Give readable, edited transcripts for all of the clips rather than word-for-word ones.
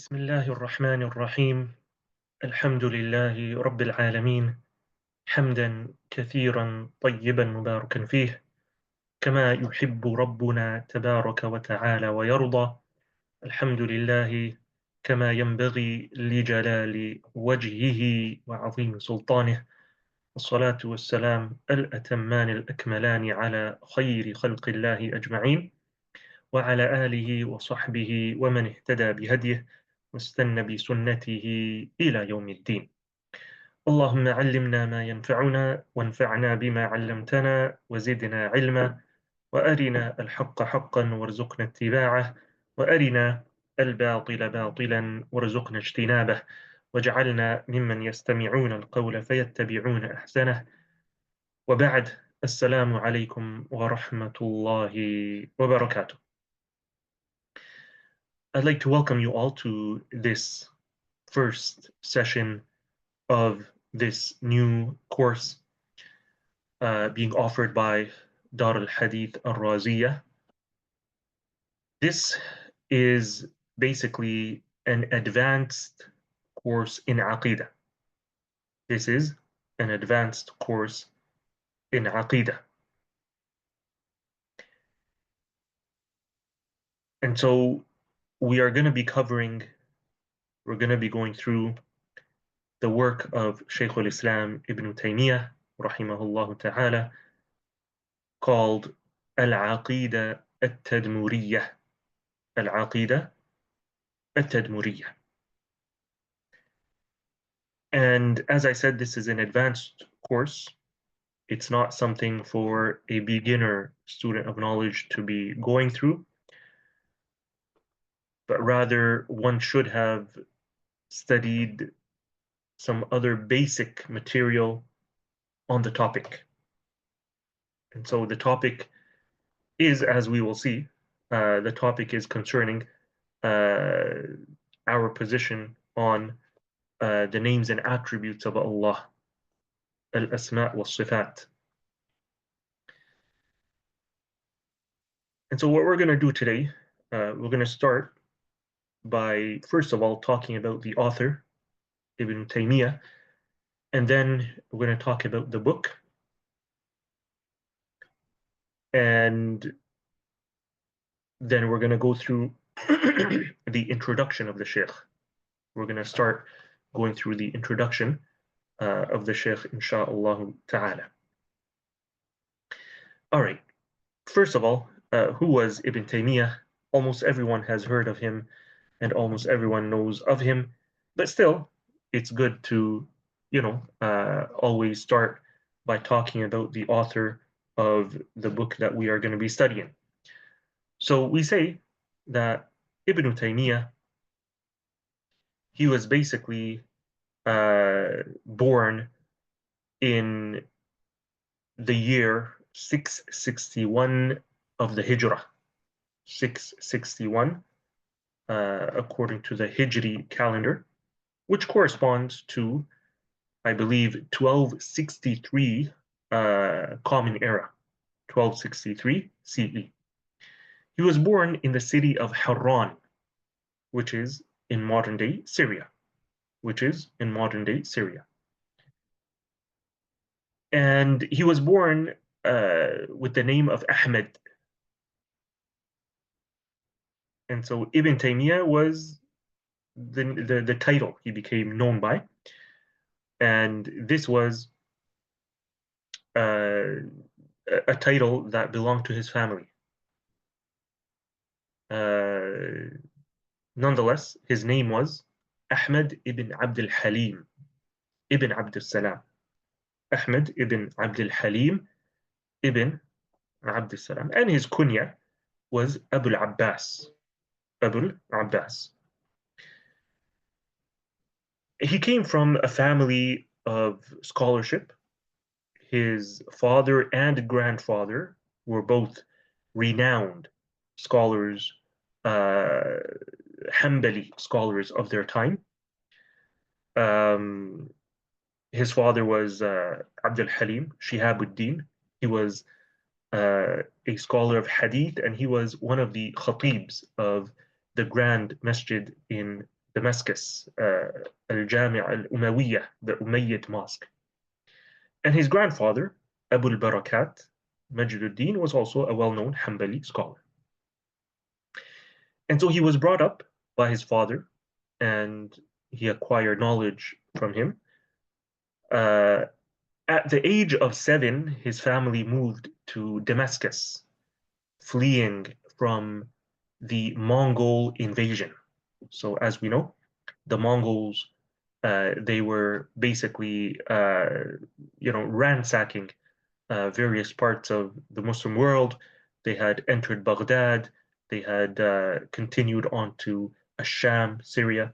بسم الله الرحمن الرحيم. الحمد لله رب العالمين، حمدا كثيرا طيبا مباركا فيه، كما يحب ربنا تبارك وتعالى ويرضى. الحمد لله كما ينبغي لجلال وجهه وعظيم سلطانه، والصلاة والسلام الأتمان الأكملان على خير خلق الله أجمعين، وعلى آله وصحبه ومن اهتدى بهديه واستنى بسنته إلى يوم الدين. اللهم علمنا ما ينفعنا وانفعنا بما علمتنا وزدنا علما، وأرنا الحق حقا وارزقنا اتباعه، وأرنا الباطل باطلا وارزقنا اجتنابه، واجعلنا ممن يستمعون القول فيتبعون أحسنه. وبعد، السلام عليكم ورحمة الله وبركاته. I'd like to welcome you all to this first session of this new course being offered by Al-Hadith Al-Raziyyah. This is basically an advanced course in Aqeedah. This is an advanced course in Aqeedah. And so we're going to be going through the work of Shaykh al-Islam Ibn Taymiyyah, rahimahullah ta'ala, called Al-Aqeedah At-Tadmuriyah. Al-Aqeedah At-Tadmuriyah. And as I said, this is an advanced course. It's not something for a beginner student of knowledge to be going through, but rather one should have studied some other basic material on the topic. And so the topic is, as we will see, the topic is concerning our position on the names and attributes of Allah, al-asma' was-sifat. And so what we're going to do today, we're going to start by, first of all, talking about the author, Ibn Taymiyyah, and then we're going to talk about the book, and then we're going to go through the introduction of the Shaykh. We're going to start going through the introduction of the Shaykh, insha'Allah ta'ala. All right. First of all, who was Ibn Taymiyyah? Almost everyone has heard of him and almost everyone knows of him, but still, it's good to, always start by talking about the author of the book that we are going to be studying. So we say that Ibn Taymiyyah, he was basically born in the year 661 of the Hijrah. 661, according to the Hijri calendar, which corresponds to, I believe, 1263 Common Era, 1263 CE. He was born in the city of Harran, which is in modern-day Syria. And he was born with the name of Ahmad. And so Ibn Taymiyyah was the title he became known by. And this was a title that belonged to his family. Nonetheless, his name was Ahmad ibn Abd al-Halim ibn Abd al-Salam. Ahmad ibn Abd al-Halim ibn Abd al-Salam. And his kunya was Abu al-Abbas. Abu al-Abbas. He came from a family of scholarship. His father and grandfather were both renowned scholars, Hanbali scholars of their time. His father was Abdul Halim Shihabuddin. He was a scholar of Hadith, and he was one of the khatibs of the Grand Masjid in Damascus, Al-Jami' Al-Umayyah, the Umayyad Mosque. And his grandfather, Abu al-Barakat, Majduddin, was also a well-known Hanbali scholar. And so he was brought up by his father, and he acquired knowledge from him. Uh, at the age of 7, his family moved to Damascus, fleeing from the Mongol invasion. So, as we know, the Mongols, they were basically, ransacking various parts of the Muslim world. They had entered Baghdad. They had continued on to Asham, Syria.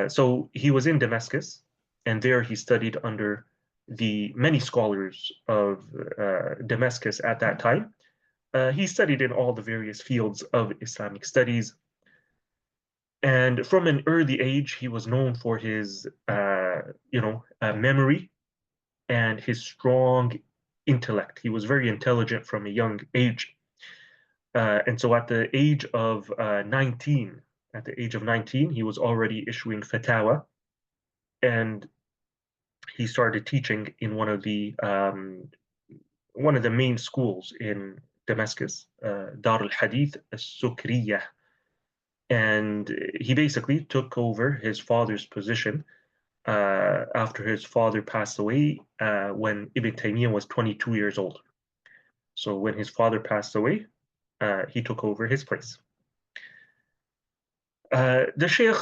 So he was in Damascus, and there he studied under the many scholars of Damascus at that time. He studied in all the various fields of Islamic studies. And from an early age, he was known for his, memory and his strong intellect. He was very intelligent from a young age. And so at the age of 19, he was already issuing fatwa, and he started teaching in one of the main schools in Damascus, Dar al-Hadith al-Sukriyah. And he basically took over his father's position after his father passed away when Ibn Taymiyyah was 22 years old. So when his father passed away, he took over his place. The Shaykh,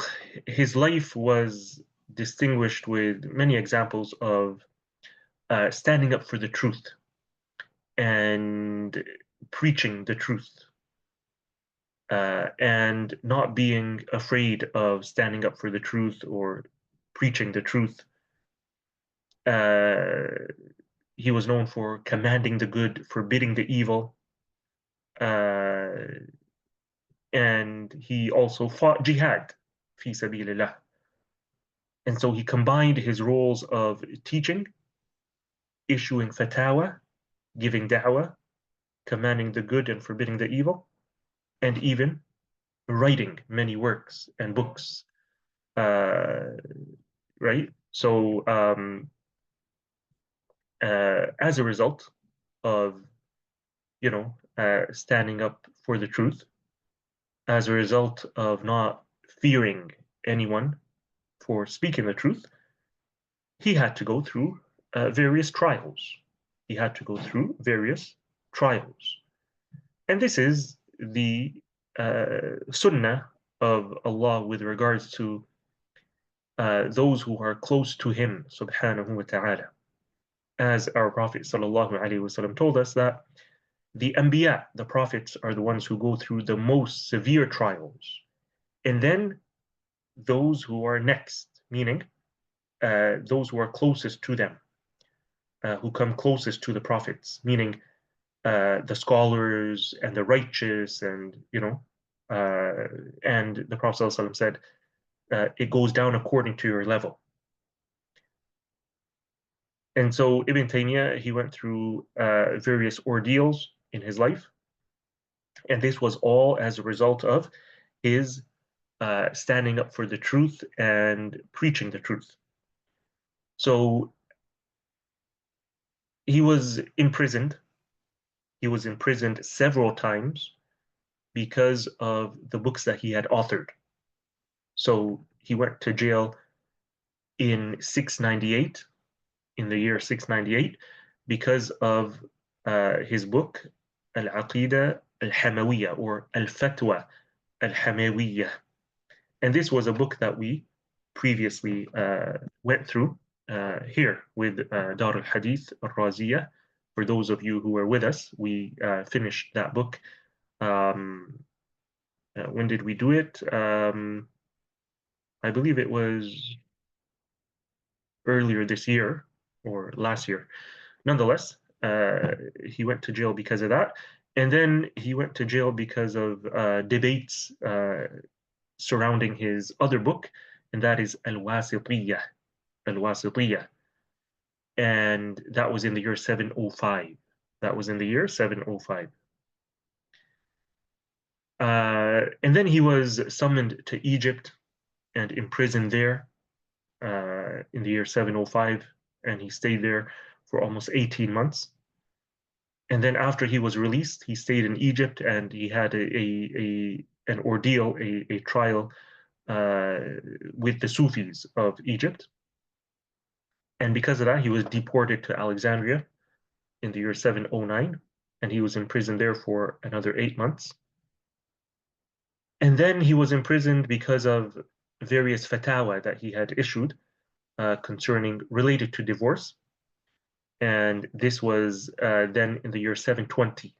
his life was distinguished with many examples of standing up for the truth and preaching the truth, and not being afraid of standing up for the truth or preaching the truth. He was known for commanding the good, forbidding the evil, and he also fought jihad, fi sabilillah. And so he combined his roles of teaching, issuing fatwa, giving da'wah, commanding the good and forbidding the evil, and even writing many works and books. Right? So, as a result of, standing up for the truth, as a result of not fearing anyone for speaking the truth, he had to go through various trials. He had to go through various trials. And this is the sunnah of Allah with regards to those who are close to Him, subhanahu wa ta'ala. As our Prophet sallallahu alaihi wasallam told us that the Anbiya, the prophets, are the ones who go through the most severe trials. And then those who are next, meaning those who are closest to them, who come closest to the prophets, meaning the scholars and the righteous, and and the Prophet ﷺ said, it goes down according to your level. And so Ibn Taymiyyah, he went through various ordeals in his life, and this was all as a result of his standing up for the truth and preaching the truth. So he was imprisoned. He was imprisoned several times because of the books that he had authored. So he went to jail in 698, in the year 698, because of his book, Al-Aqeedah Al-Hamawiyah, or Al-Fatwa Al-Hamawiyah. And this was a book that we previously went through here with Dar Al-Hadith, Al-Raziyyah. For those of you who were with us, we finished that book. When did we do it? I believe it was earlier this year or last year. Nonetheless, he went to jail because of that. And then he went to jail because of debates surrounding his other book, and that is Al-Wasitiyah. Al-Wasitiyah. And that was in the year 705. That was in the year 705. And then he was summoned to Egypt and imprisoned there in the year 705, and he stayed there for almost 18 months. And then after he was released, he stayed in Egypt, and he had an ordeal, a trial with the Sufis of Egypt. And because of that, he was deported to Alexandria in the year 709, and he was imprisoned there for another 8 months. And then he was imprisoned because of various fatwa that he had issued concerning related to divorce. And this was then in the year 720.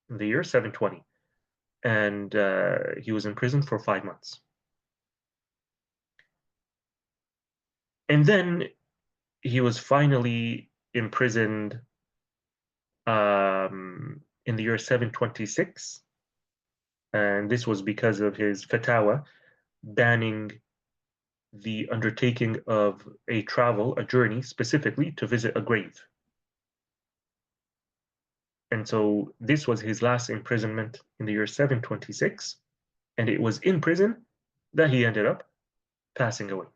In the year 720. And he was imprisoned for 5 months. And then he was finally imprisoned in the year 726. And this was because of his fatwa banning the undertaking of a travel, a journey, specifically to visit a grave. And so this was his last imprisonment in the year 726, and it was in prison that he ended up passing away.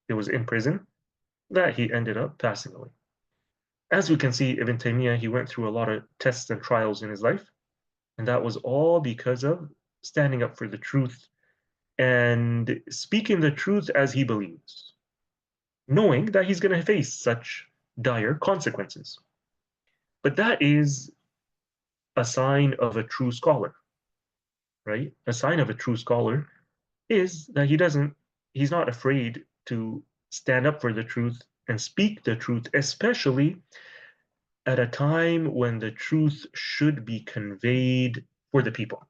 It was in prison that he ended up passing away. As we can see, Ibn Taymiyyah, he went through a lot of tests and trials in his life, and that was all because of standing up for the truth and speaking the truth as he believes, knowing that he's going to face such dire consequences. But that is a sign of a true scholar, right? A sign of a true scholar is that he's not afraid to stand up for the truth and speak the truth, especially at a time when the truth should be conveyed for the people,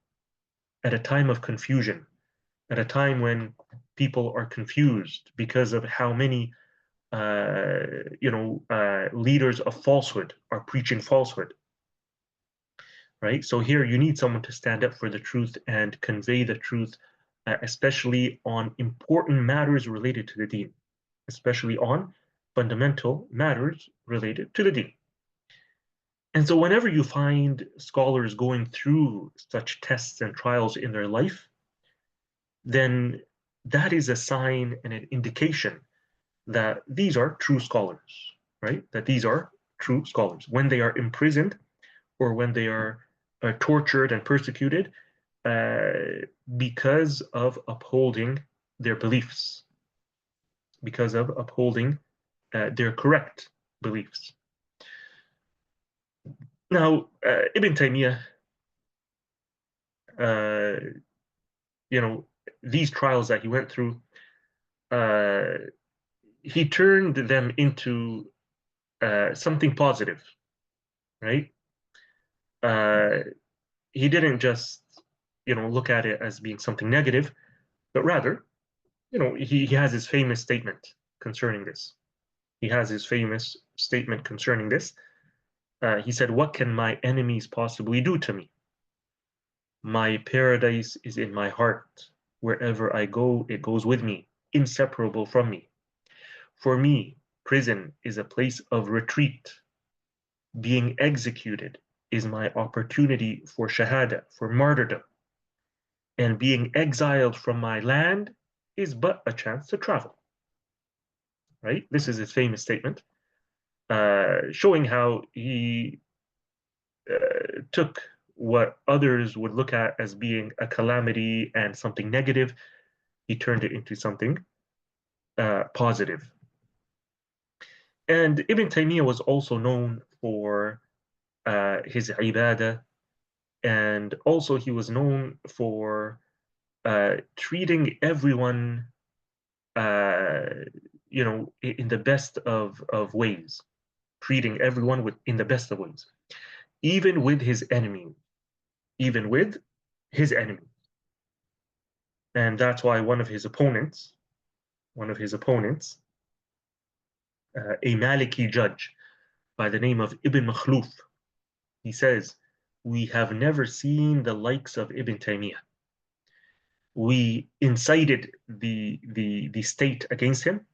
at a time of confusion, at a time when people are confused because of how many leaders of falsehood are preaching falsehood, right? So here you need someone to stand up for the truth and convey the truth, especially on important matters related to the deen, especially on fundamental matters related to the deen. And so whenever you find scholars going through such tests and trials in their life, then that is a sign and an indication that these are true scholars, right? That these are true scholars. When they are imprisoned or when they are tortured and persecuted because of upholding their beliefs, because of upholding their correct beliefs. Now, Ibn Taymiyyah, these trials that he went through, he turned them into something positive, right? He didn't just, look at it as being something negative, but rather, he has his famous statement concerning this. He has his famous statement concerning this. He said, "What can my enemies possibly do to me? My paradise is in my heart. Wherever I go, it goes with me, inseparable from me. For me, prison is a place of retreat. Being executed is my opportunity for shahada, for martyrdom. And being exiled from my land is but a chance to travel." Right? This is his famous statement, showing how he took what others would look at as being a calamity and something negative. He turned it into something positive. And Ibn Taymiyyah was also known for his ibadah, and also he was known for treating everyone, in the best of ways, treating everyone in the best of ways, even with his enemies, even with his enemies. And that's why one of his opponents, a Maliki judge by the name of Ibn Makhluf, he says, "We have never seen the likes of Ibn Taymiyyah. We incited the state against him,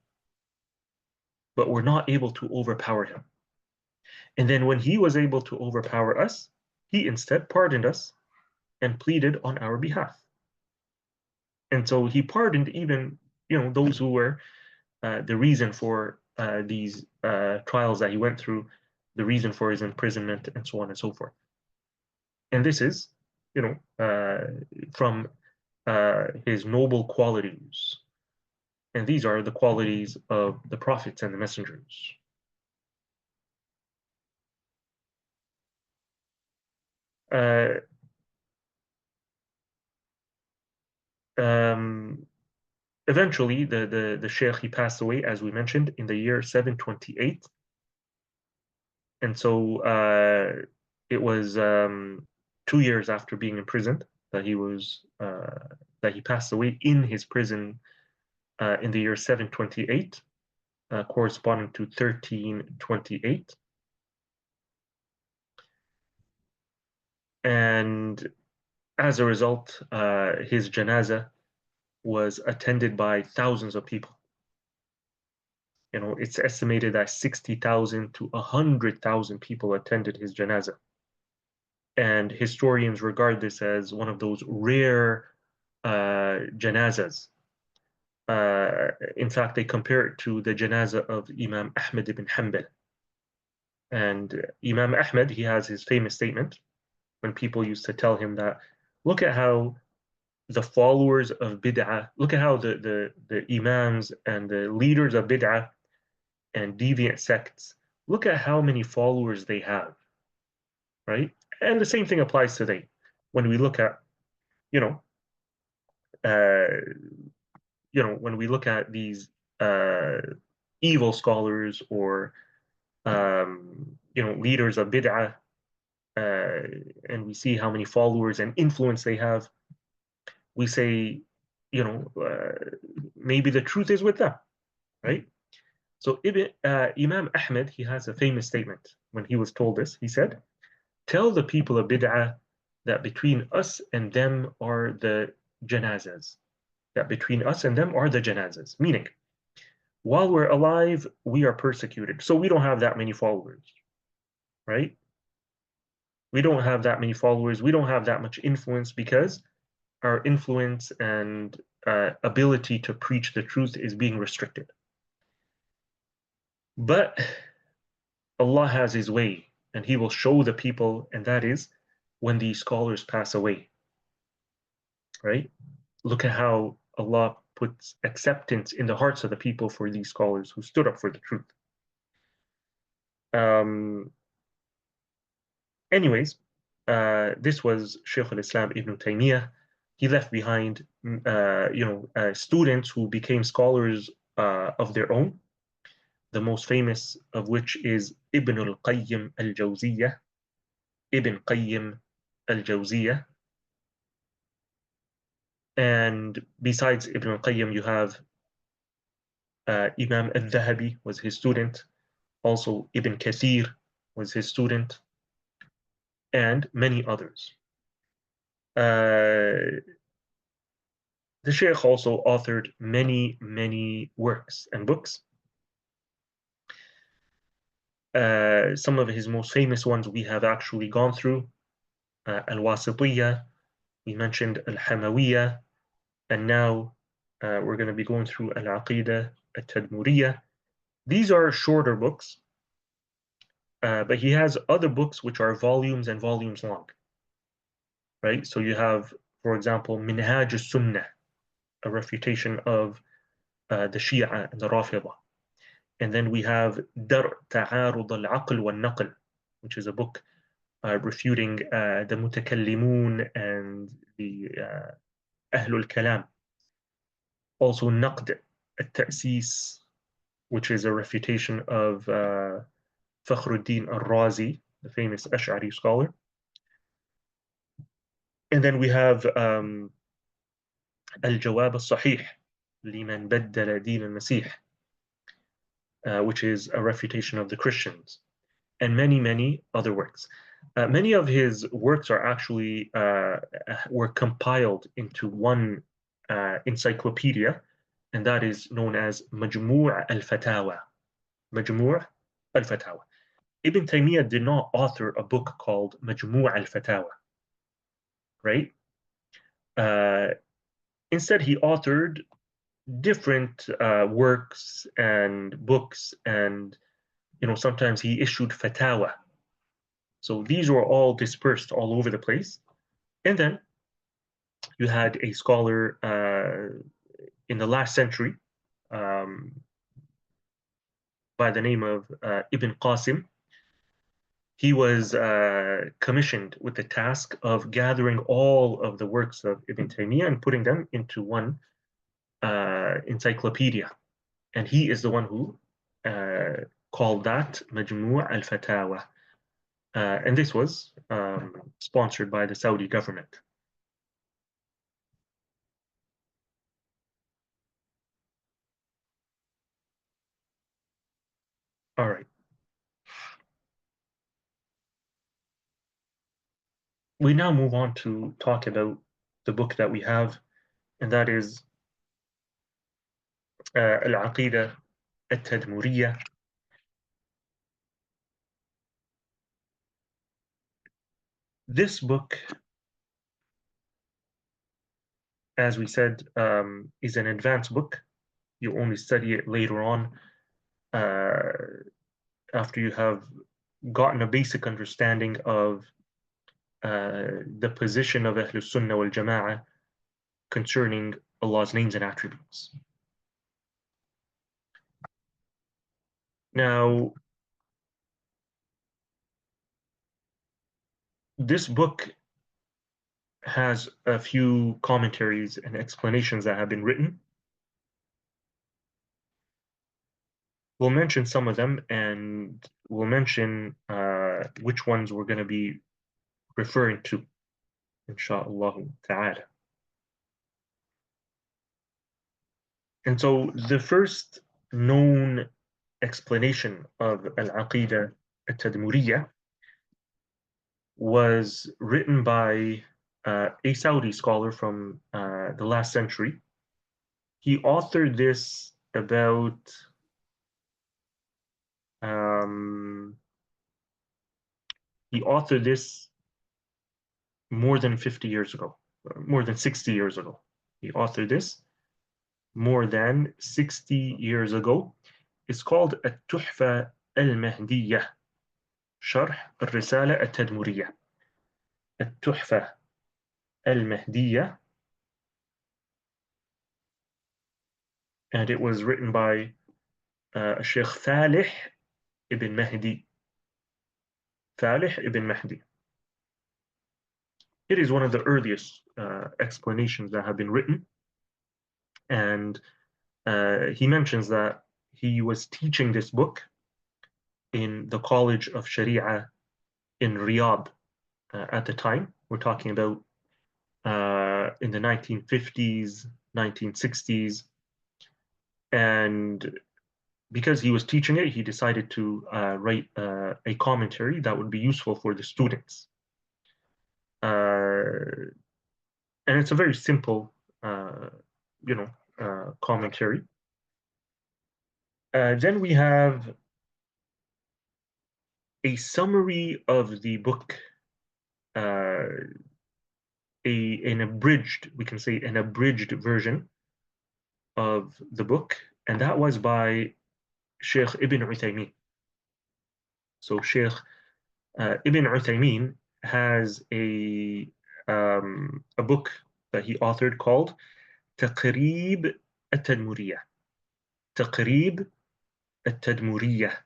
but we're not able to overpower him. And then when he was able to overpower us, he instead pardoned us and pleaded on our behalf. And so he pardoned even those who were the reason for these trials that he went through, the reason for his imprisonment, and so on and so forth. And this is, from his noble qualities. And these are the qualities of the prophets and the messengers. Uh, um, Eventually, the Shaykh, he passed away, as we mentioned, in the year 728. And so it was 2 years after being imprisoned that he passed away in his prison in the year 728, corresponding to 1328. And as a result, his janazah was attended by thousands of people. It's estimated that 60,000 to 100,000 people attended his janazah. And historians regard this as one of those rare janazahs. In fact, they compare it to the janazah of Imam Ahmad ibn Hanbal. And Imam Ahmad, he has his famous statement when people used to tell him that, look at how the followers of bid'ah, look at how the imams and the leaders of bid'ah and deviant sects, look at how many followers they have, right? And the same thing applies today. When we look at, you know, when we look at these uh, evil scholars or leaders of bid'ah, and we see how many followers and influence they have, we say, maybe the truth is with them, right? So Imam Ahmed, he has a famous statement when he was told this. He said, "Tell the people of bid'ah that between us and them are the janazas. That between us and them are the janazas." Meaning, while we're alive, we are persecuted. So we don't have that many followers, right? We don't have that many followers. We don't have that much influence because our influence and ability to preach the truth is being restricted. But Allah has His way, and He will show the people, and that is when these scholars pass away. Right? Look at how Allah puts acceptance in the hearts of the people for these scholars who stood up for the truth. Anyways, this was Shaykh al-Islam Ibn Taymiyyah. He left behind, students who became scholars of their own. The most famous of which is Ibn al-Qayyim al-Jawziyyah. Ibn Qayyim al-Jawziyyah. And besides Ibn al-Qayyim, you have Imam al-Dhahabi was his student. Also, Ibn Kathir was his student, and many others. The Shaykh also authored many, many works and books. Some of his most famous ones we have actually gone through. Al-Wasitiyah, we mentioned Al-Hamawiyah, and now we're going to be going through Al-Aqeedah, At-Tadmuriyah. These are shorter books, but he has other books which are volumes and volumes long. Right? So you have, for example, Minhaj al-Sunnah, a refutation of the Shia and the Rafidah. And then we have Dar' Ta'arud al-Aql wal-Naql, which is a book refuting the Mutakallimun and the Ahlul Kalam. Also Naqd al-Ta'sis, which is a refutation of Fakhruddin al-Razi, the famous Ash'ari scholar. And then we have Al-Jawab al-Sahih liman baddala din al-Masih, which is a refutation of the Christians, and many, many other works. Many of his works are actually were compiled into one encyclopedia, and that is known as Majmu' al-Fatawa. Majmu' al-Fatawa. Ibn Taymiyyah did not author a book called Majmu' al-Fatawa, right? Instead, he authored different works and books, and sometimes he issued fatawa. So these were all dispersed all over the place. And then you had a scholar in the last century um, by the name of Ibn Qasim. He was commissioned with the task of gathering all of the works of Ibn Taymiyyah and putting them into one encyclopedia. And he is the one who called that Majmu' al-Fatawa. And this was sponsored by the Saudi government. All right. We now move on to talk about the book that we have, and that is Al-Aqeedah At-Tadmuriyah. This book, as we said, is an advanced book. You only study it later on uh, after you have gotten a basic understanding of the position of Ahlus Sunnah wal Jama'ah concerning Allah's names and attributes. Now, this book has a few commentaries and explanations that have been written. We'll mention some of them, and we'll mention which ones we're going to be referring to, insha'Allah ta'ala. And so the first known explanation of Al-Aqeedah At-Tadmuriyah was written by a Saudi scholar from the last century. He authored this about he authored this more than 50 years ago, more than 60 years ago. He authored this more than 60 years ago. It's called At-Tuhfa al-Mahdiyah, Sharh al-Risala At-Tadmuriyah. At-Tuhfa al-Mahdiyah, and it was written by Shaykh Falih ibn Mahdi. Falih ibn Mahdi. It is one of the earliest explanations that have been written, and he mentions that he was teaching this book in the College of Sharia in Riyadh at the time. We're talking about in the 1950s, 1960s, and because he was teaching it, he decided to write a commentary that would be useful for the students. And it's a very simple, commentary. Then we have a summary of the book, an abridged, we can say an abridged version of the book, and that was by Shaykh Ibn Uthaymeen. So Shaykh Ibn Uthaymeen has a book that he authored called Taqrib At-Tadmuriyah. Taqrib At-Tadmuriyah.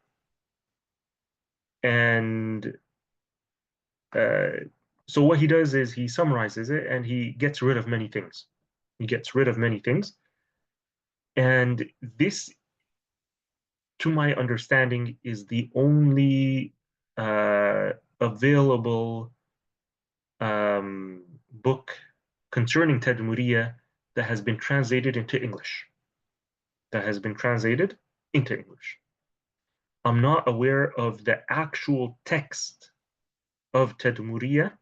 And so what he does is he summarizes it and he gets rid of many things. He gets rid of many things. And this, to my understanding, is the only available book concerning Tadmuriyah that has been translated into English. That has been translated into English. I'm not aware of the actual text of Tadmuriyah,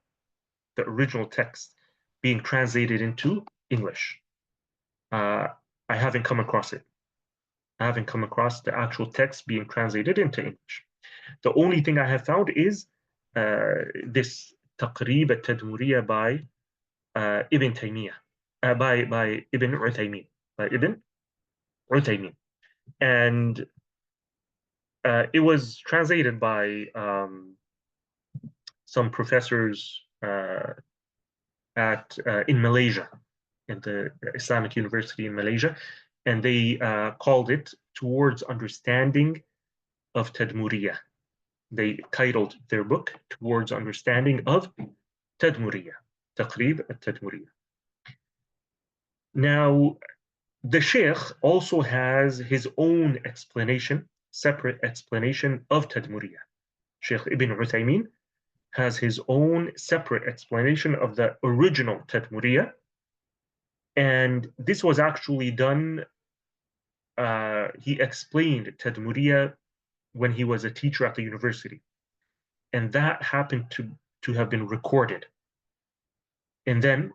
the original text, being translated into English. I haven't come across it. I haven't come across the actual text being translated into English. The only thing I have found is this Taqrib At-Tadmuriyah by Ibn Taymiyyah, by Ibn Uthaymeen, by Ibn Uthaymin. And it was translated by some professors in Malaysia, in the Islamic University in Malaysia, and they called it Towards Understanding of Tadmuriyah. They titled their book Towards Understanding of Tadmuriyah, Taqrib At-Tadmuriyah. Now, the Shaykh also has his own explanation, separate explanation of Tadmuriyah. Shaykh Ibn Uthaymin has his own separate explanation of the original Tadmuriyah, and this was actually done. He explained Tadmuriyah when he was a teacher at the university, and that happened to have been recorded. And then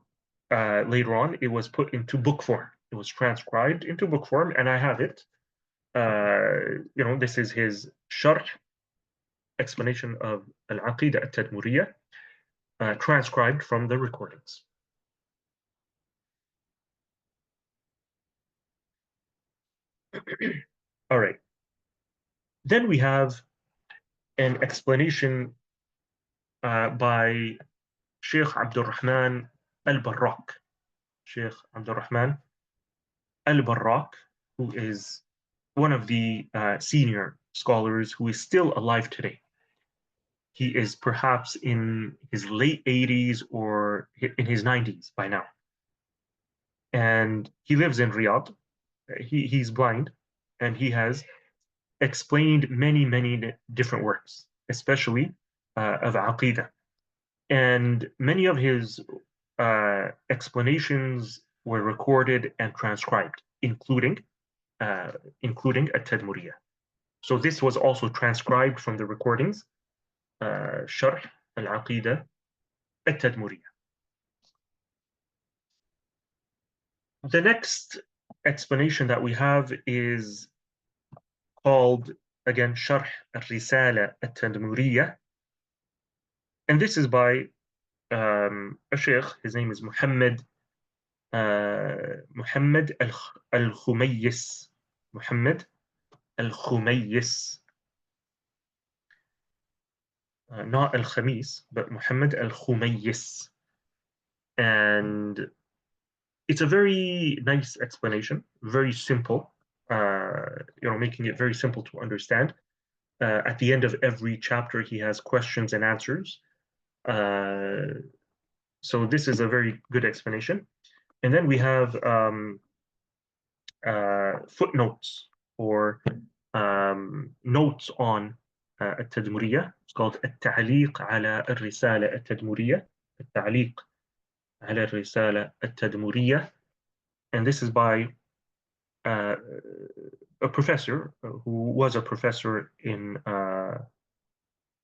later on, it was put into book form. It was transcribed into book form, and I have it. This is his sharh, explanation of Al-Aqeedah At-Tadmuriyah, transcribed from the recordings. All right. Then we have an explanation by Shaykh Abdul Rahman Al-Barrak. Shaykh Abdul Rahman Al-Barrak, who is one of the senior scholars who is still alive today. He is perhaps in his late 80s or in his 90s by now. And he lives in Riyadh. He's blind, and he has explained many, many different works, especially of Aqeedah. And many of his explanations were recorded and transcribed, including At-Tadmuriyah. So this was also transcribed from the recordings, Sharh Al-Aqeedah At-Tadmuriyah. The next explanation that we have is called, again, Sharh Al-Risala At-Tadmuriyah. And this is by a sheikh. His name is Muhammad Al-Khumayyis. Muhammad Al-Khumayyis. Not Al-Khamis, but Muhammad Al-Khumayyis. And it's a very nice explanation, very simple, making it very simple to understand. At the end of every chapter, he has questions and answers. So this is a very good explanation. And then we have footnotes or notes on At-Tadmuriyah. It's called At-Ta'liq ala Al-Risala At-Tadmuriyah. At-Ta'liq ala Al-Risala At-Tadmuriyah. And this is by a professor who was a professor in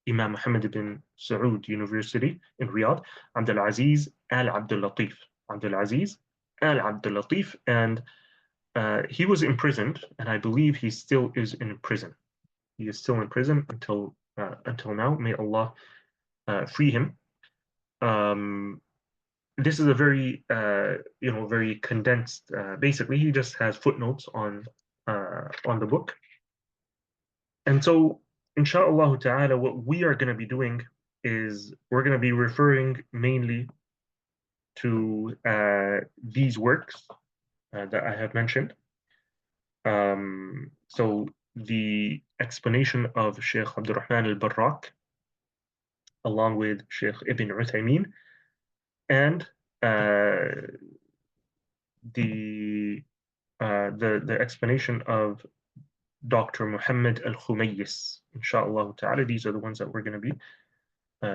Imam Muhammad ibn Saud University in Riyadh, Abdul Aziz Al-Abdul Latif. Abdul Aziz Al-Abdul Latif. And he was imprisoned, and I believe he still is in prison. He is still in prison until now. May Allah free him. This is a very very condensed. Basically, he just has footnotes on the book, and so inshallah ta'ala, what we are going to be doing is we're going to be referring mainly to these works that I have mentioned. So the explanation of Shaykh Abdul Rahman al-Barrak, along with Shaykh Ibn Uthaymin, and the explanation of Dr. Muhammad al-Khumayyis. Inshallah ta'ala, these are the ones that we're going to be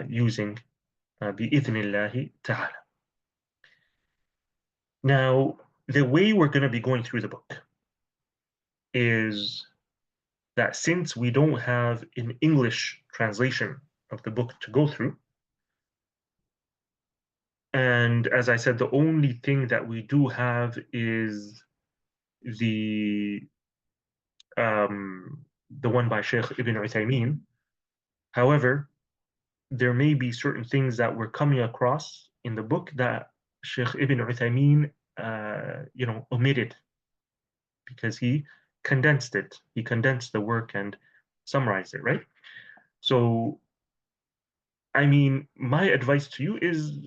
using bi-idhnillahi ta'ala. Now, the way we're going to be going through the book is that since we don't have an English translation of the book to go through, and as I said, the only thing that we do have is the one by Shaykh Ibn Uthaymin. However, there may be certain things that we're coming across in the book that Shaykh Ibn Uthaymin omitted. because he condensed it. He condensed the work and summarized it, right? So, I mean, my advice to you is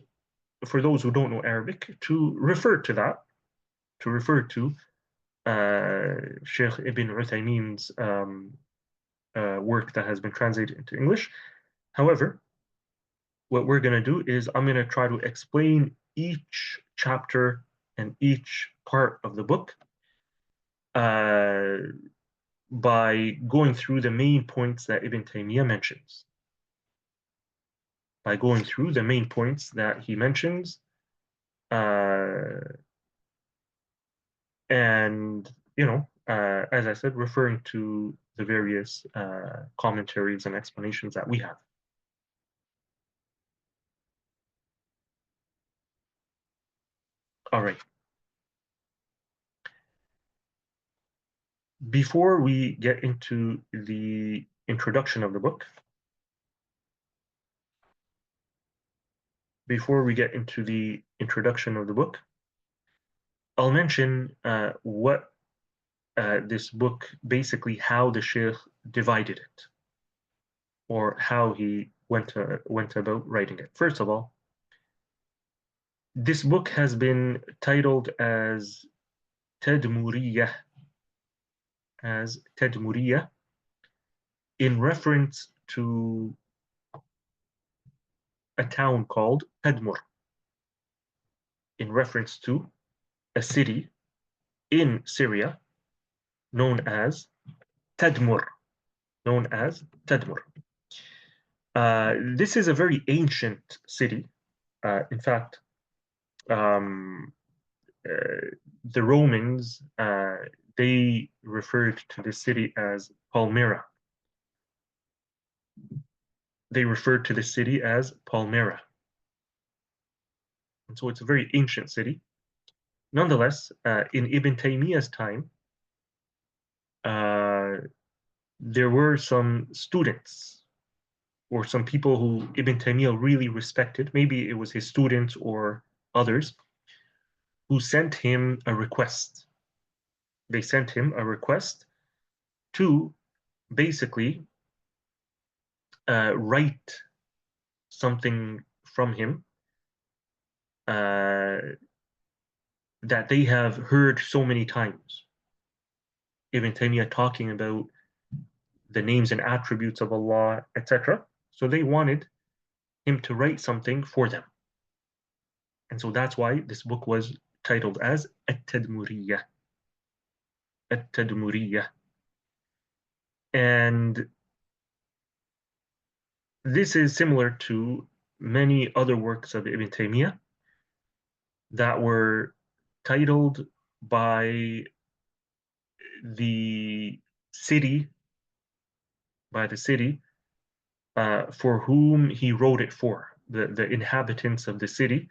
for those who don't know Arabic to refer to that, to refer to Shaykh Ibn Uthaymeen's work that has been translated into English. However, what we're going to do is I'm going to try to explain each chapter and each part of the book uh, by going through the main points that Ibn Taymiyyah mentions. By going through the main points that he mentions, uh, and as I said, referring to the various commentaries and explanations that we have. All right. Before we get into the introduction of the book, I'll mention what this book, basically how the Shaykh divided it, or how he went about writing it. First of all, this book has been titled as Tadmuriyah, in reference to a town called Tadmur, in reference to a city in Syria known as Tadmur, this is a very ancient city. In fact, um, the Romans, they referred to this city as Palmyra. And so it's a very ancient city. Nonetheless, in Ibn Taymiyyah's time, there were some students or some people who Ibn Taymiyyah really respected. Maybe it was his students or others who sent him a request. They sent him a request to basically write something from him that they have heard so many times. Ibn Taymiyyah talking about the names and attributes of Allah, etc. So they wanted him to write something for them. And so that's why this book was titled as At-Tadmuriyah. And this is similar to many other works of Ibn Taymiyyah that were titled by the city, for whom he wrote it for, the inhabitants of the city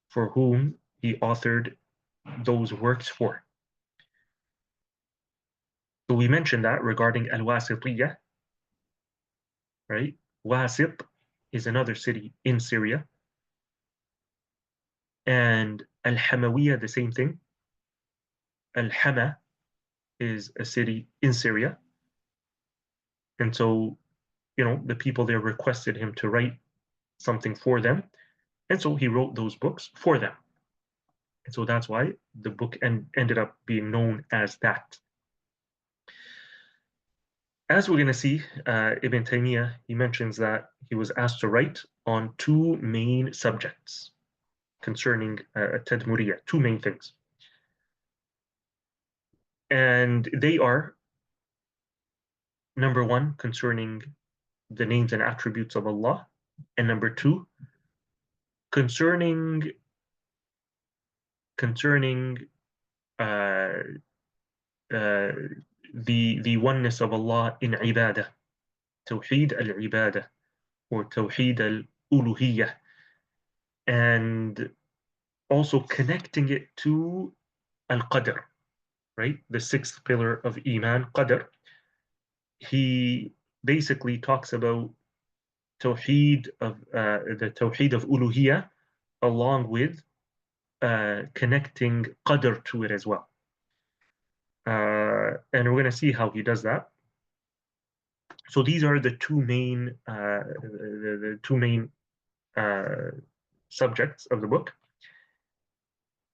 for whom he authored those works for. So we mentioned that regarding Al-Wasitiyah, right? Wasit is another city in Syria. And Al-Hamawiyah, the same thing. Al-Hama is a city in Syria. And so, the people there requested him to write something for them. And so he wrote those books for them. And so that's why the book ended up being known as that. As we're going to see, Ibn Taymiyyah, he mentions that he was asked to write on two main subjects concerning Tadmuriyah, two main things. And they are, number one, concerning the names and attributes of Allah, and number two, concerning uh, the oneness of Allah in ibadah, Tawheed al-ibadah, or Tawheed al-uluhiyyah, and also connecting it to al-qadr, right? The sixth pillar of Iman, qadr. He basically talks about the Tawheed of uluhiyyah, along with connecting qadr to it as well. And we're going to see how he does that. So these are the two main uh, subjects of the book.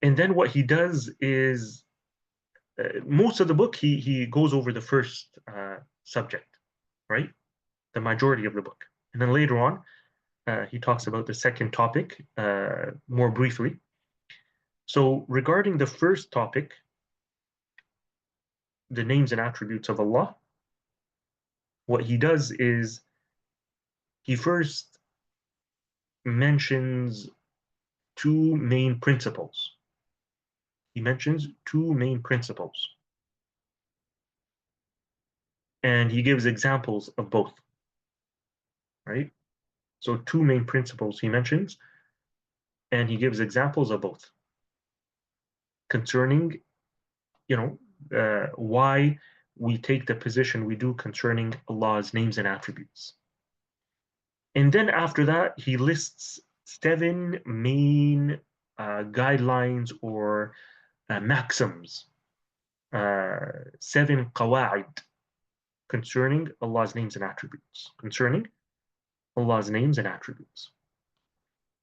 And then what he does is most of the book he goes over the first subject, right? The majority of the book, and then later on he talks about the second topic more briefly. So regarding the first topic, the names and attributes of Allah, what he does is he first mentions two main principles. He mentions two main principles, and he gives examples of both, right? So two main principles he mentions, and he gives examples of both concerning, why we take the position we do concerning Allah's names and attributes. And then after that, he lists seven main guidelines or maxims, seven qawa'id concerning Allah's names and attributes, concerning Allah's names and attributes.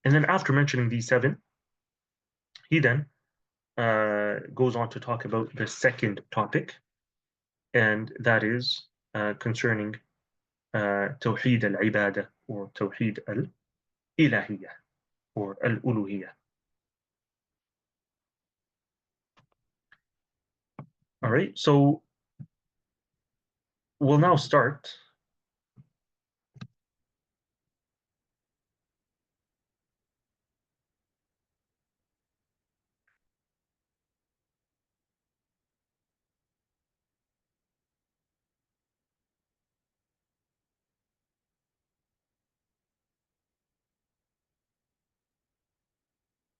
And then after mentioning these seven, he then goes on to talk about the second topic, and that is concerning Tawheed al-Ibadah or Tawheed al-Ilahiyah or al-Uluhiyah. All right, so we'll now start.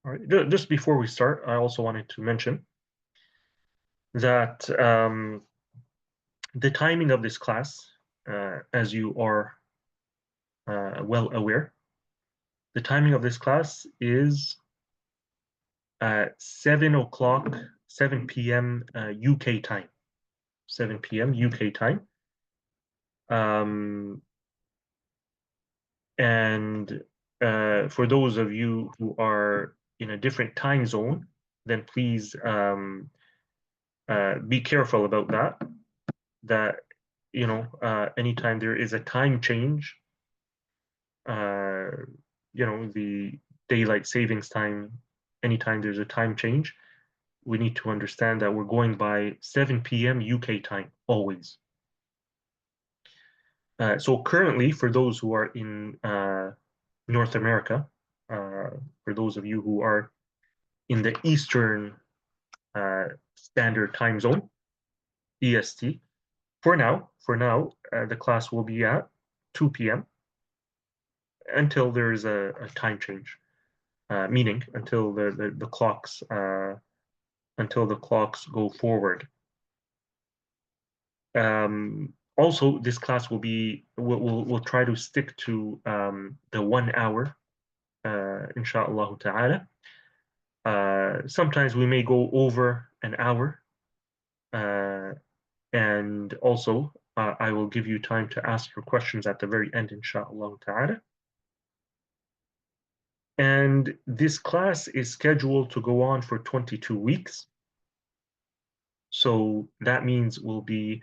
All right, just before we start, I also wanted to mention that the timing of this class, as you are well aware, the timing of this class is 7 o'clock, 7 p.m. UK time, 7 p.m. UK time. And for those of you who are in a different time zone, then please be careful about that. That anytime there is a time change, the daylight savings time, anytime there's a time change, we need to understand that we're going by 7 p.m. UK time always. So currently, for those who are in North America, for those of you who are in the Eastern Standard Time Zone, EST, for now, the class will be at 2 p.m. until there is a time change, meaning until the clocks go forward. Also, this class we'll try to stick to the 1 hour, inshallah ta'ala. Sometimes we may go over an hour, and also I will give you time to ask your questions at the very end, inshallah ta'ala. And this class is scheduled to go on for 22 weeks. So that means we'll be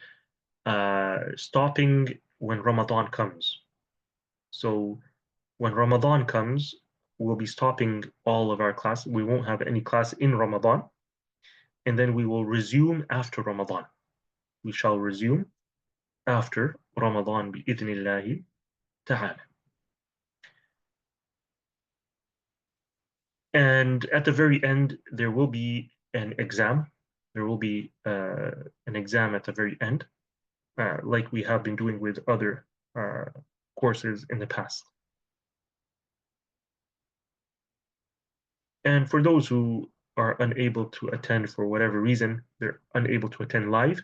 stopping when Ramadan comes. So when Ramadan comes, we'll be stopping all of our classes. We won't have any class in Ramadan. And then we will resume after Ramadan. We shall resume after Ramadan bi-idhnillahi ta'ala. And at the very end, there will be an exam. There will be an exam at the very end, like we have been doing with other courses in the past. And for those who are unable to attend for whatever reason, they're unable to attend live,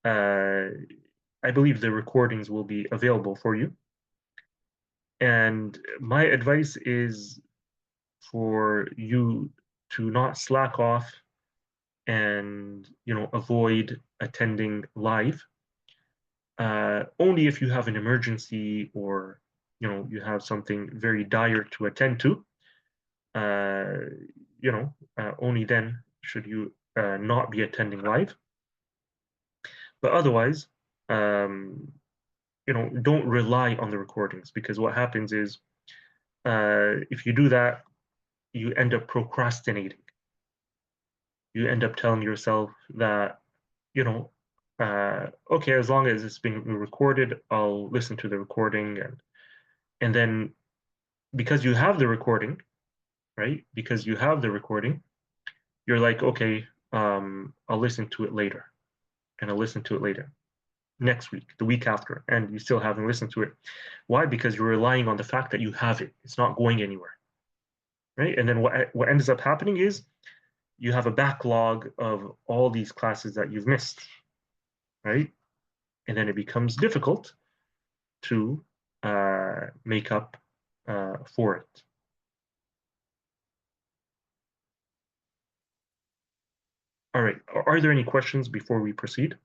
I believe the recordings will be available for you. And my advice is for you to not slack off and avoid attending live. Only if you have an emergency or you have something very dire to attend to. Only then should you not be attending live. But otherwise, um, don't rely on the recordings, because what happens is if you do that, you end up procrastinating. You end up telling yourself that, okay, as long as it's being recorded, I'll listen to the recording, and then because you have the recording, right? Because you have the recording, you're like, okay, I'll listen to it later, and I'll listen to it later, next week, the week after, and you still haven't listened to it. Why? Because you're relying on the fact that you have it. It's not going anywhere, right? And then what ends up happening is you have a backlog of all these classes that you've missed, right? And then it becomes difficult to make up for it. All right. Are there any questions before we proceed?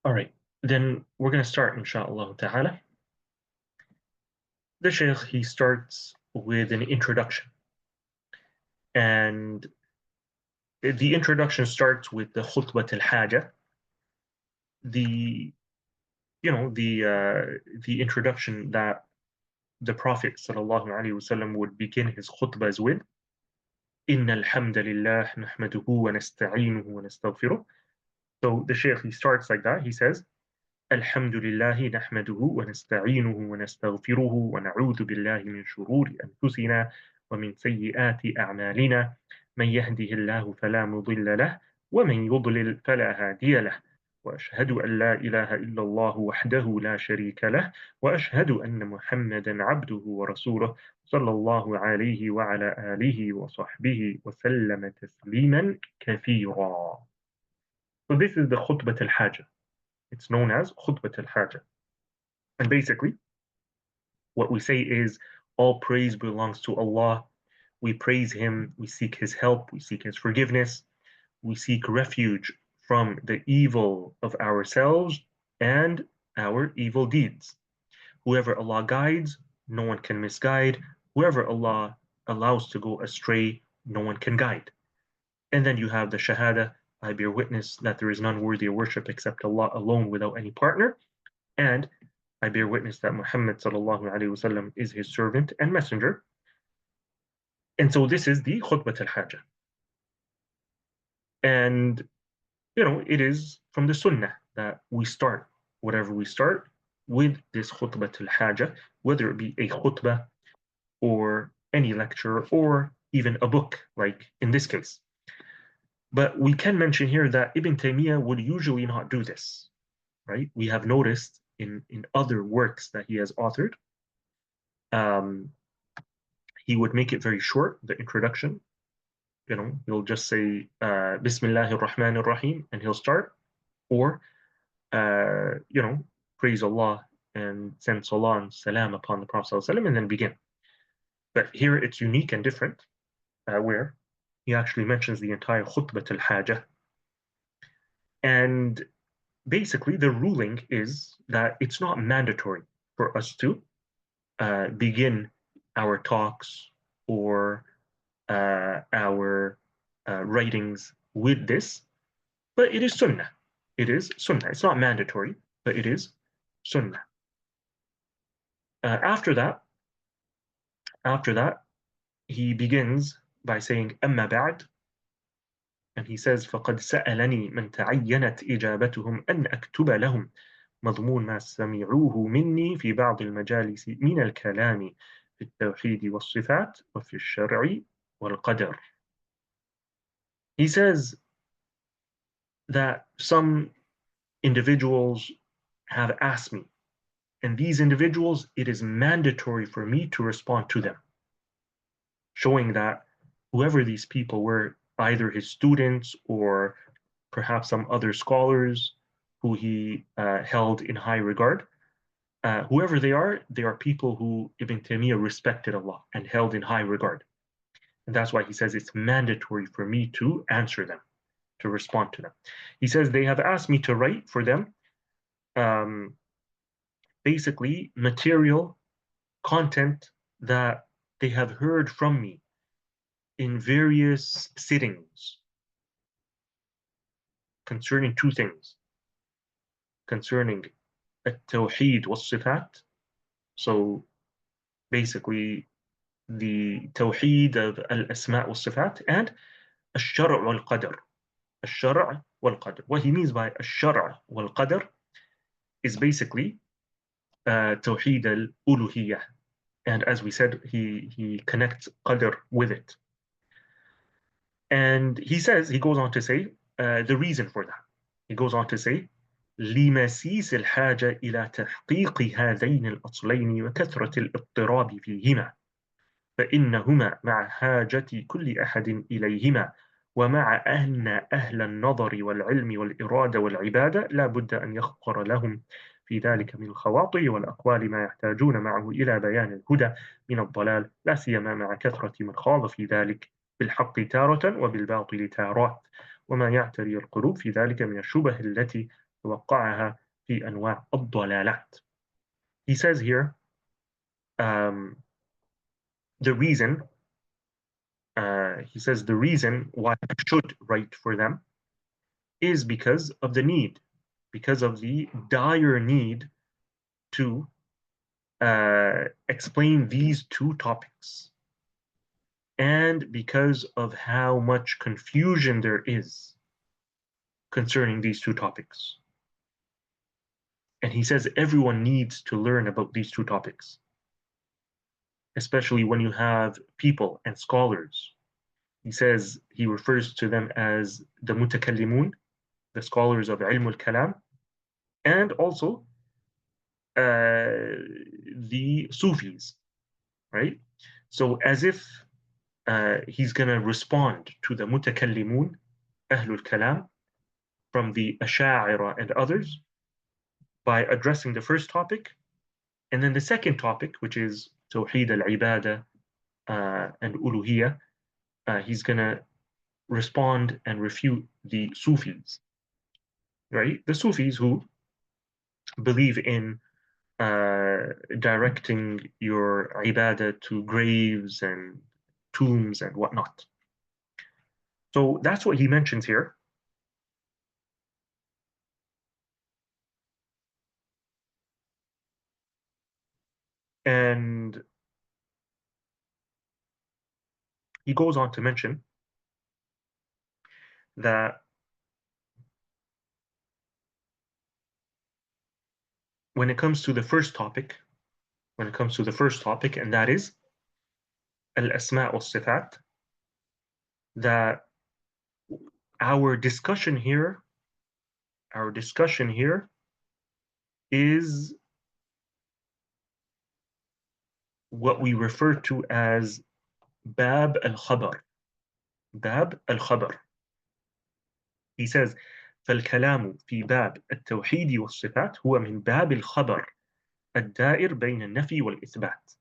All right. Then we're going to start, inshallah ta'ala. The Shaykh, he starts with an introduction. And the introduction starts with the khutbah al-haja, the the introduction that the Prophet sallallahu alaihi wasallam would begin his khutbahs with. إن الحمد لله نحمده ونستعينه ونستغفره. So the Shaykh, he starts like that. He says, الحمد لله نحمده ونستعينه ونستغفره ونعوذ بالله من شرور أنفسنا ومن سيئات أعمالنا من يهده الله فلا مضل له ومن يضلل فلا هادي له وأشهد أن لا إله إلا الله وحده لا شريك له وأشهد أن محمدا عبده ورسوله صلى الله عليه وعلى آله وصحبه وسلم تسليما كثيرا. So this is the khutbah al-haja. It's known as khutbah al-haja. And basically, what we say is all praise belongs to Allah. We praise Him, we seek His help, we seek His forgiveness, we seek refuge from the evil of ourselves and our evil deeds. Whoever Allah guides, no one can misguide. Whoever Allah allows to go astray, no one can guide. And then you have the Shahada, I bear witness that there is none worthy of worship except Allah alone without any partner. And I bear witness that Muhammad sallallahu alaihi wasallam is his servant and messenger. And so this is the khutbah al-haja. And it is from the sunnah that we start whatever we start with this khutbah al-haja, whether it be a khutbah or any lecture or even a book, like in this case. But we can mention here that Ibn Taymiyyah would usually not do this, right? We have noticed in other works that he has authored, he would make it very short, the introduction. He'll just say Bismillahir Rahmanir Rahim, and he'll start, or praise Allah and send salah and salam upon the Prophet ﷺ, and then begin. But here it's unique and different, where he actually mentions the entire khutbah al-haja. And basically, the ruling is that it's not mandatory for us to begin our talks or our writings with this, but it is sunnah. It is sunnah. It's not mandatory, but it is sunnah. After that, he begins by saying, أما بعد, and he says, فقد سألني من تعينت إجابتهم أن أكتب لهم مضمون ما سمعوه مني في بعض المجالس من الكلام في التوحيد والصفات وفي الشرع والقدر. He says that some individuals have asked me And these individuals, it is mandatory for me to respond to them, showing that whoever these people were, either his students or perhaps some other scholars who he held in high regard, whoever they are people who Ibn Taymiyyah respected a lot and held in high regard. And that's why he says it's mandatory for me to answer them, to respond to them. He says, they have asked me to write for them um, basically material content that they have heard from me in various sittings concerning two things, concerning At-Tawheed was-Sifat, so basically the Tawheed of Al-Asma' was-Sifat, and Al-Shar' wal-Qadr. Al-Shar' wal-Qadr. What he means by Al-Shar' wal-Qadr is basically Tawheed al-Uluhiyyah. And as we said, he connects Qadr with it. And he goes on to say, the reason for that. He goes on to say, لمسيس الحاجة إلى تحقيق هذين الأصلين وكثرة الاضطراب فيهما فإنهما مع حاجة كل أحد إليهما ومع أن أهل النظر والعلم والإرادة والعبادة لا بد أن يخطر لهم في ذلك من الخواطر والأقوال ما يحتاجون معه إلى بيان الهدى من الضلال لا سيما مع كثرة من خاض في ذلك بالحق تارة وبالباطل تارات وما يعتري القلوب في ذلك من الشبه التي توقعها في أنواع الضلالات. He says here, the reason, he says the reason why I should write for them is because of the need, because of the dire need to explain these two topics, and because of how much confusion there is concerning these two topics. And he says everyone needs to learn about these two topics, especially when you have people and scholars. He says, he refers to them as the mutakallimun, the scholars of ilm al-kalam, and also the Sufis, right? So as if he's going to respond to the mutakallimun, ahlul kalam, from the Asha'ira and others by addressing the first topic, and then the second topic, which is Tawheed al-Ibadah and Uluhiyyah, he's going to respond and refute the Sufis, right? The Sufis who believe in directing your ibadah to graves and tombs and whatnot. So that's what he mentions here. And he goes on to mention that when it comes to the first topic, and that is Al-Asma' was-Sifat, that our discussion here is what we refer to as Bab al-Khabar. Bab al-Khabar. He says, فالكلام في باب التوحيد والصفات هو من باب الخبر الدائر بين النفي والإثبات.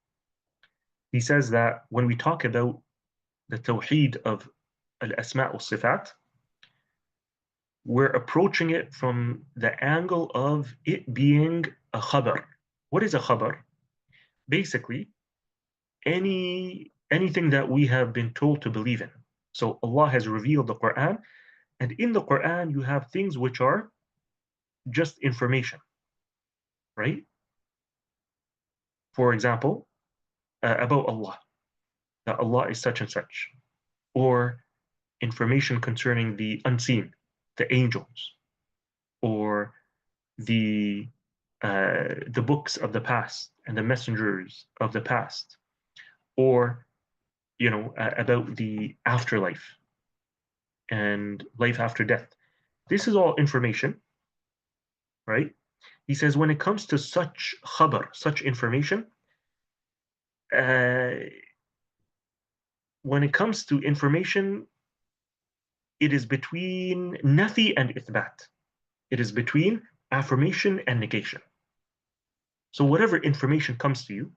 He says that when we talk about the tawheed of al-asma' was-sifat, we're approaching it from the angle of it being a khabar. What is a khabar? Basically, anything that we have been told to believe in. So Allah has revealed the Quran, and in the Quran you have things which are just information, right? For example, about Allah, that Allah is such and such, or information concerning the unseen, the angels, or the books of the past and the messengers of the past, or about the afterlife and life after death. This is all information, right? He says, when it comes to such khabar, such information, uh, when it comes to information, it is between nafi and ithbat. It is between affirmation and negation. So whatever information comes to you,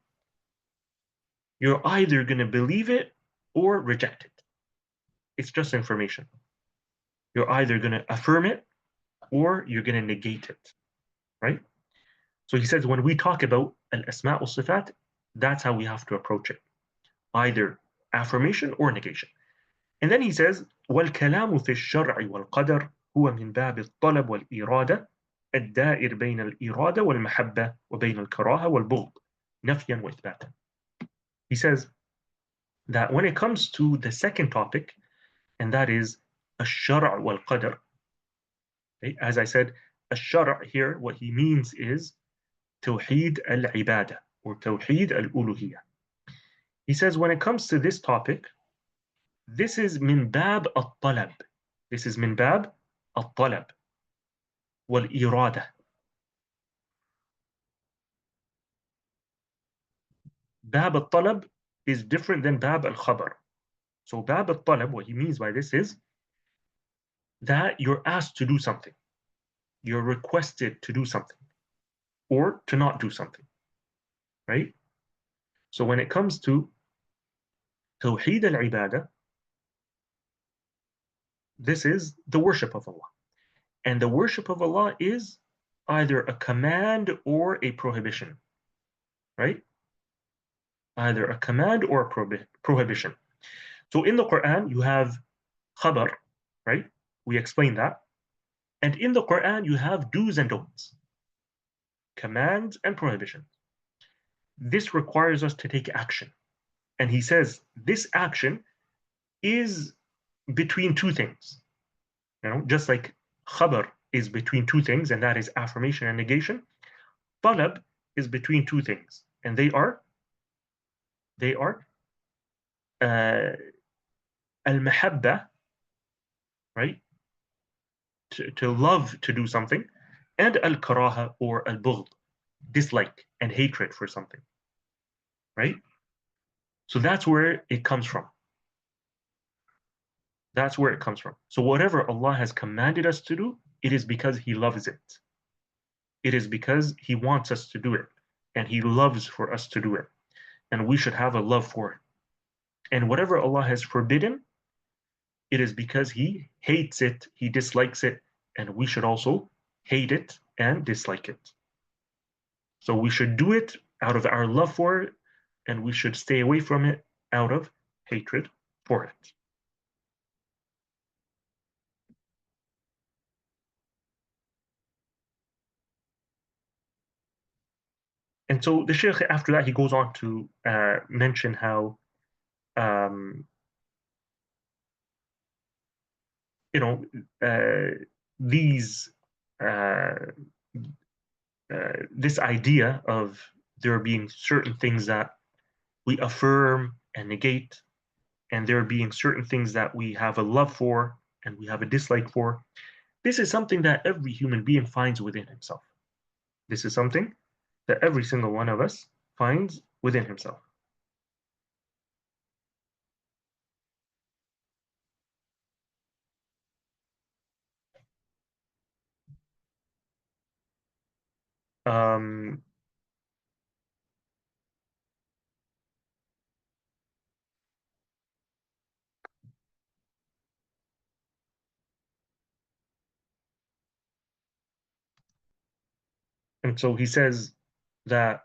you're either going to believe it or reject it. It's just information. You're either going to affirm it or you're going to negate it, right? So he says when we talk about al-asma' al-sifat, that's how we have to approach it. Either affirmation or negation. And then he says, وَالْكَلَامُ فِي الشَّرْعِ وَالْقَدَرِ هو من باب الطلب والإرادة الدائر بين الإرادة والمحبة وبين الكراهة والبغض نفيا وإثباتا. He says that when it comes to the second topic, and that is الشرع والقدر, okay, as I said, الشرع here, what he means is توحيد العبادة or توحيد الألوهية. He says when it comes to this topic, this is من باب الطلب. This is من باب الطلب والإرادة. باب الطلب is different than باب الخبر. So باب الطلب, what he means by this is that you're asked to do something. You're requested to do something or to not do something, right? So when it comes to توحيد العبادة, this is the worship of Allah. And the worship of Allah is either a command or a prohibition, right? Either a command or a prohibition. So in the Quran, you have khabar, right? We explained that. And in the Quran, you have do's and don'ts, commands and prohibitions. This requires us to take action. And he says this action is between two things. You know, just like khabar is between two things, and that is affirmation and negation. Talab is between two things, and they are al-mahabba, right? To love to do something, and al-karaha or al-bughd, dislike and hatred for something, right? So that's where it comes from. That's where it comes from. So whatever Allah has commanded us to do, it is because He loves it. It is because He wants us to do it, and He loves for us to do it, and we should have a love for it. And whatever Allah has forbidden, it is because He hates it, He dislikes it, and we should also hate it and dislike it. So we should do it out of our love for it, and we should stay away from it out of hatred for it. And so the Shaykh, after that, he goes on to mention how, um, you know, these this idea of there being certain things that we affirm and negate, and there being certain things that we have a love for and we have a dislike for. This is something that every human being finds within himself. This is something that every single one of us finds within himself. Um, and so he says that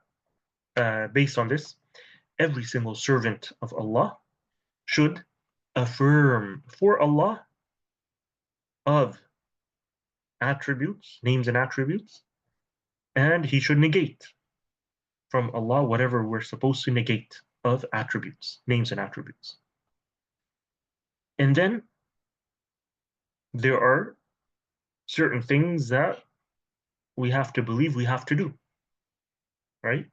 based on this, every single servant of Allah should affirm for Allah of attributes, names and attributes, and he should negate from Allah whatever we're supposed to negate of attributes, names and attributes. And then there are certain things that we have to believe we have to do, right?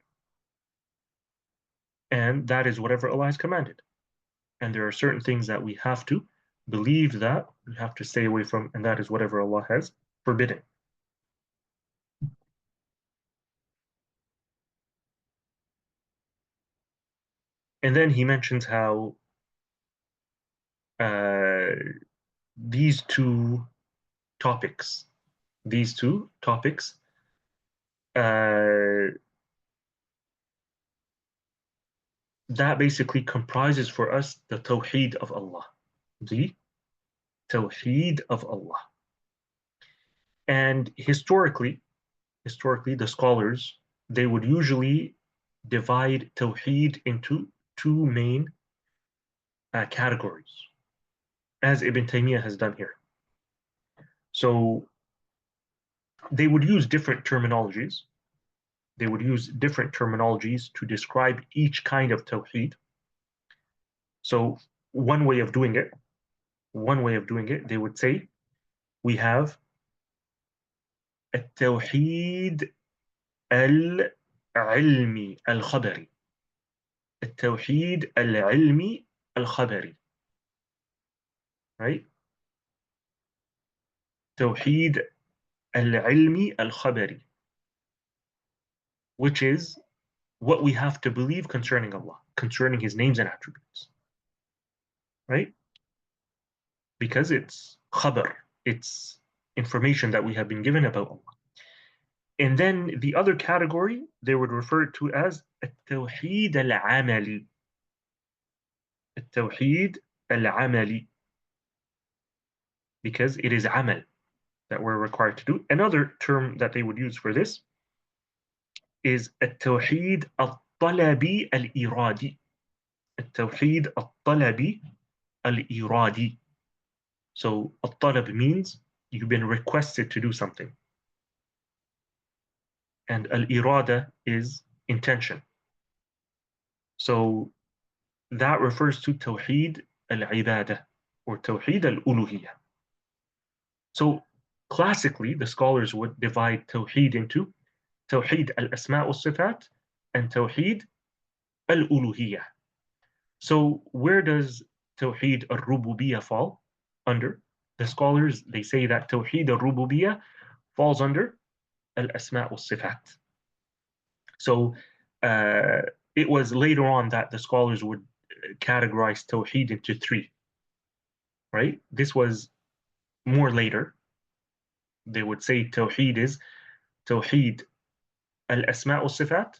And that is whatever Allah has commanded. And there are certain things that we have to believe that we have to stay away from, and that is whatever Allah has forbidden. And then he mentions how uh, these two topics, these two topics, uh, that basically comprises for us the Tawheed of Allah, the Tawheed of Allah. And historically, the scholars, they would usually divide Tawheed into two main categories, as Ibn Taymiyyah has done here. So they would use different terminologies. They would use different terminologies to describe each kind of Tawheed. So one way of doing it, they would say, we have التوحيد العلمي الخبري. التوحيد العلمي الخبري. Right? توحيد العلمي الخبري, which is what we have to believe concerning Allah, concerning His names and attributes. Right? Because it's khabar, it's information that we have been given about Allah. And then the other category, they would refer to as التوحيد العملي. التوحيد العملي, because it is amal that we're required to do. Another term that they would use for this is التوحيد الطلبي الإرادي. التوحيد الطلبي الإرادي. So الطلب means you've been requested to do something. And al-irada is intention. So that refers to Tawheed al-Ibadah or Tawheed al-Uluhiyah. So classically, the scholars would divide Tawheed into Tawheed al-Asma' al-Sifat and Tawheed al-Uluhiyah. So where does Tawheed al-Rububiyyah fall under? The scholars, they say that Tawheed al-Rububiyyah falls under al-Asma' al-Sifat. So it was later on that the scholars would categorize Tawheed into three, right? This was more later. They would say Tawheed is Tawheed al-Asma' al-Sifat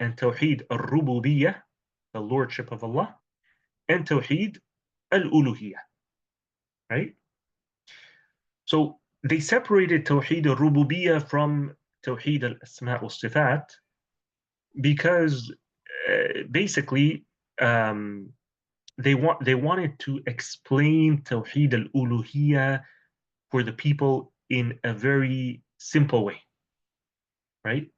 and Tawheed al-Rububiyyah, the Lordship of Allah, and Tawheed al-Uluhiyah, right? So they separated Tawheed al-Rububiyyah from Tawheed al-Asma' al-Sifat because basically they wanted to explain Tawheed al-Uluhiyah for the people in a very simple way, right?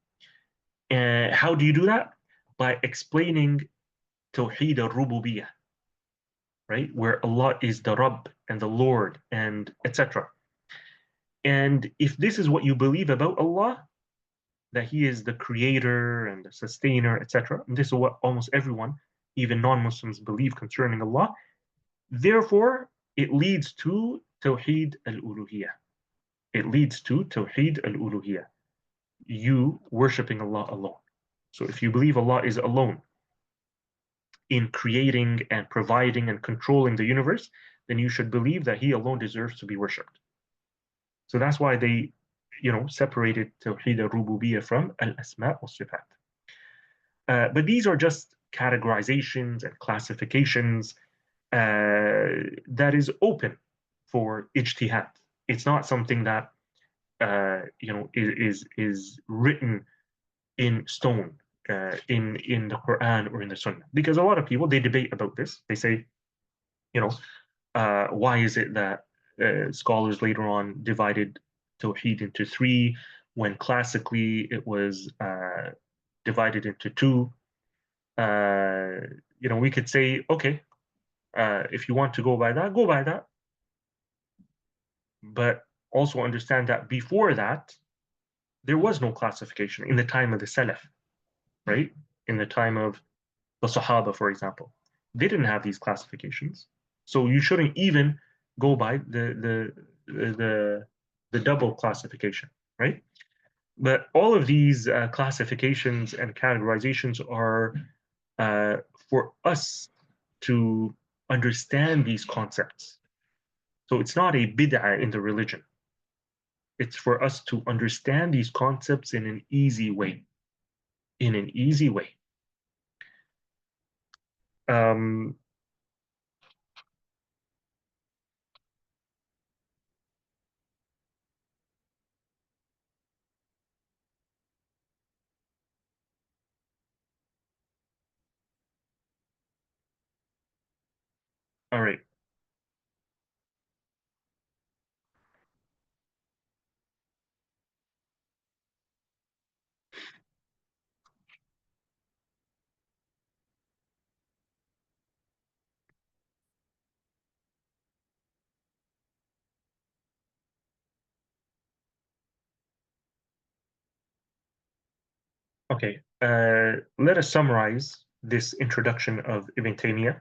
And how do you do that? By explaining Tawheed al-Rububiyyah, right? Where Allah is the Rabb and the Lord and etc. And if this is what you believe about Allah, that He is the creator and the sustainer, etc., and this is what almost everyone, even non-Muslims, believe concerning Allah, therefore it leads to Tawheed al-Uluhiyah. It leads to Tawheed al-Uluhiyah, you worshipping Allah alone. So if you believe Allah is alone in creating and providing and controlling the universe, then you should believe that He alone deserves to be worshipped. So that's why they, separated Tawheed al-Rububiyyah from al-Asma' al-Sifat. But these are just categorizations and classifications that is open for ijtihad. It's not something that is written in stone in the Quran or in the Sunnah. Because a lot of people, they debate about this. They say, why is it that scholars later on divided Tawheed into three when classically it was divided into two? We could say, okay, if you want to go by that, go by that. But also understand that before that, there was no classification in the time of the Salaf, right? In the time of the Sahaba, for example. They didn't have these classifications. So you shouldn't even go by the double classification, right? But all of these classifications and categorizations are for us to understand these concepts. So it's not a bid'ah in the religion. It's for us to understand these concepts in an easy way. In an easy way. Um, all right. Okay. Let us summarize this introduction of Ibn Taymiyyah.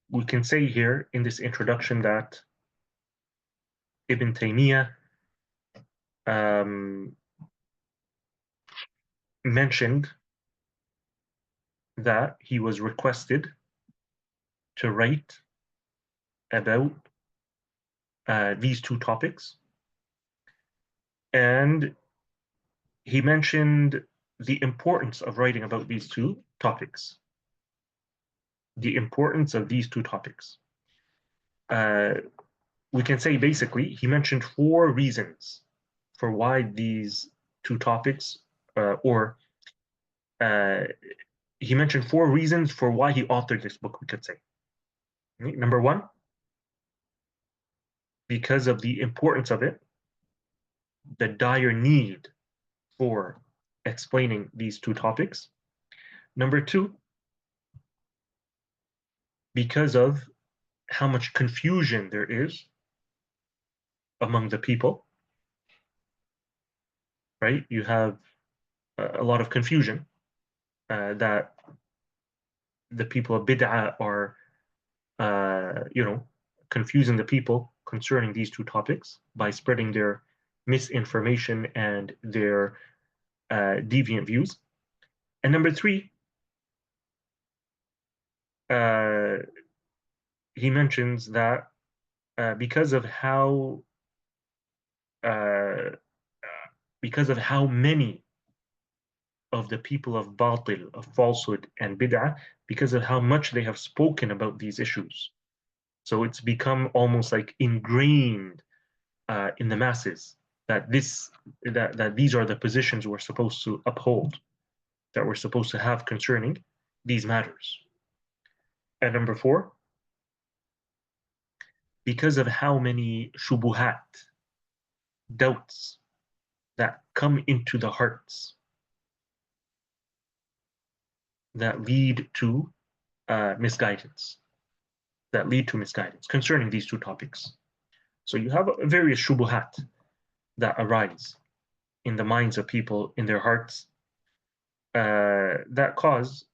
We can say here in this introduction that Ibn Taymiyyah um, mentioned that he was requested to write about these two topics. And he mentioned the importance of writing about these two topics. The importance of these two topics. We can say basically he mentioned four reasons for why these two topics, or he mentioned four reasons for why he authored this book, we could say. Number one, because of the importance of it, the dire need for explaining these two topics. Number two, because of how much confusion there is among the people, right? You have a lot of confusion that the people of bid'ah are, confusing the people concerning these two topics by spreading their misinformation and their deviant views. And number three, uh, he mentions that because of how uh, because of how many of the people of batil, of falsehood and bid'ah, because of how much they have spoken about these issues. So it's become almost like ingrained in the masses that these are the positions we're supposed to uphold, that we're supposed to have concerning these matters. And number four, because of how many shubuhat, doubts that come into the hearts that lead to misguidance, concerning these two topics. So you have various shubuhat that arise in the minds of people, in their hearts, that cause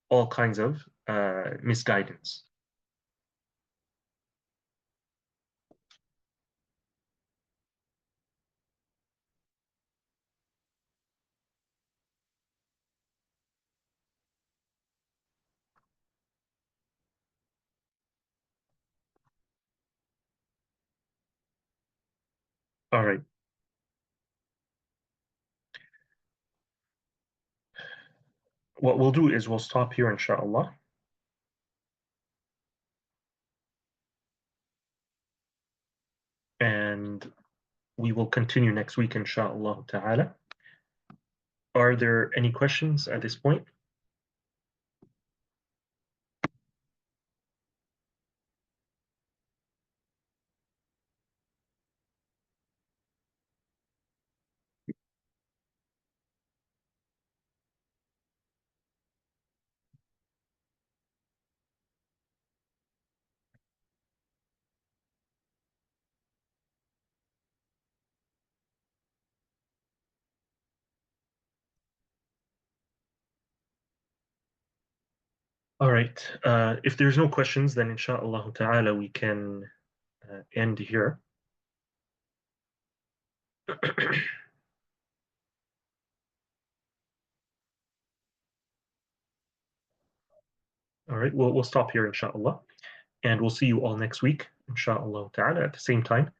all kinds of misguidance. All right. What we'll do is we'll stop here, inshallah, and we will continue next week, inshallah ta'ala. Are there any questions at this point? All right. If there's no questions, then inshallah ta'ala we can end here. All right, we'll stop here, inshallah, and we'll see you all next week, inshallah ta'ala, at the same time,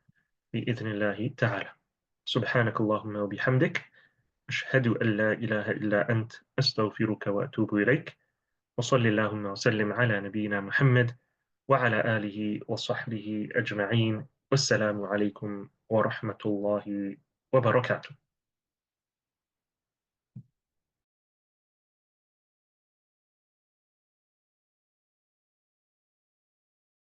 بإذن الله تعالى. سبحانك اللهم وبحمدك أشهد أن لا إله إلا أنت أستغفرك وأتوب إليك وصل اللهم وسلم على نبينا محمد وعلى آله وصحبه أجمعين والسلام عليكم ورحمة الله وبركاته.